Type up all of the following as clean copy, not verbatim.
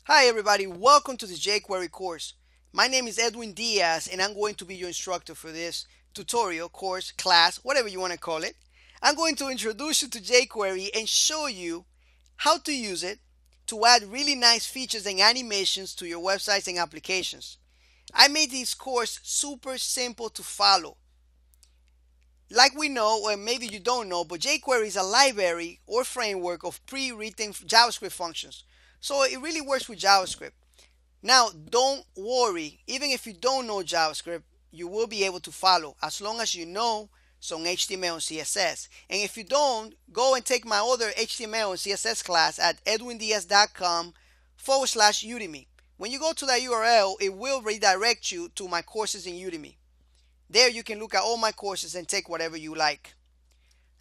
Hi everybody, welcome to the jQuery course. My name is Edwin Diaz and I'm going to be your instructor for this tutorial, course, class, whatever you want to call it. I'm going to introduce you to jQuery and show you how to use it to add really nice features and animations to your websites and applications. I made this course super simple to follow. Like we know, or maybe you don't know, but jQuery is a library or framework of pre-written JavaScript functions. So it really works with JavaScript. Now, don't worry, even if you don't know JavaScript, you will be able to follow as long as you know some HTML and CSS. And if you don't, go and take my other HTML and CSS class at edwindiaz.com/Udemy. When you go to that URL, it will redirect you to my courses in Udemy. There you can look at all my courses and take whatever you like.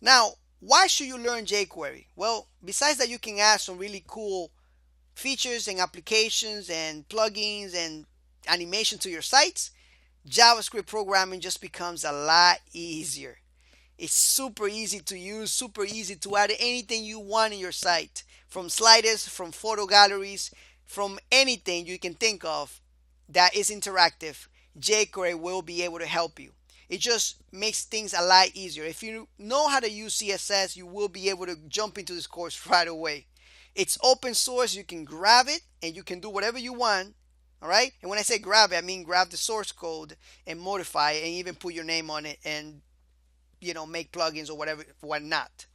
Now, why should you learn jQuery? Well, besides that you can add some really cool features and applications and plugins and animation to your sites, JavaScript programming just becomes a lot easier. It's super easy to use, super easy to add anything you want in your site, from sliders, from photo galleries, from anything you can think of that is interactive. jQuery will be able to help you. It just makes things a lot easier. If you know how to use CSS, you will be able to jump into this course right away. It's open source. You can grab it and you can do whatever you want. All right. And when I say grab it, I mean grab the source code and modify it and even put your name on it and, make plugins or whatever, whatnot.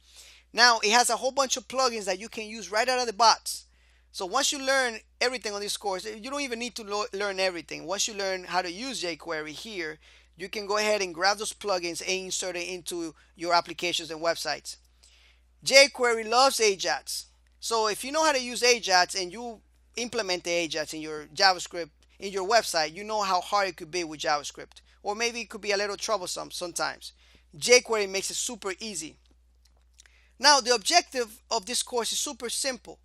Now, it has a whole bunch of plugins that you can use right out of the box. So once you learn everything on this course, you don't even need to learn everything. Once you learn how to use jQuery here, you can go ahead and grab those plugins and insert it into your applications and websites. jQuery loves Ajax. So if you know how to use Ajax and you implement the Ajax in your JavaScript, in your website, you know how hard it could be with JavaScript. Or maybe it could be a little troublesome sometimes. jQuery makes it super easy. Now, the objective of this course is super simple.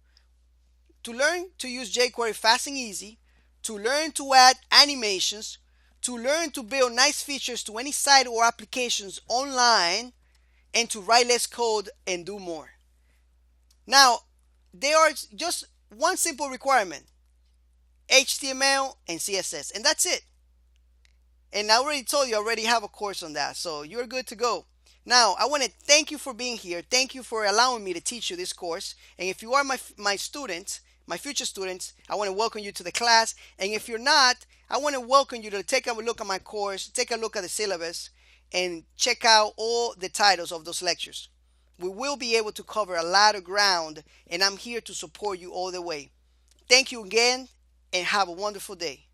To learn to use jQuery fast and easy, to learn to add animations, to learn to build nice features to any site or applications online, and to write less code and do more. Now, there are just one simple requirement: HTML and CSS, and that's it. And I already told you I already have a course on that, so you're good to go. Now, I want to thank you for being here. Thank you for allowing me to teach you this course. And if you are my students, my future students, I want to welcome you to the class. And if you're not, I want to welcome you to take a look at my course, take a look at the syllabus, and check out all the titles of those lectures. We will be able to cover a lot of ground, and I'm here to support you all the way. Thank you again, and have a wonderful day.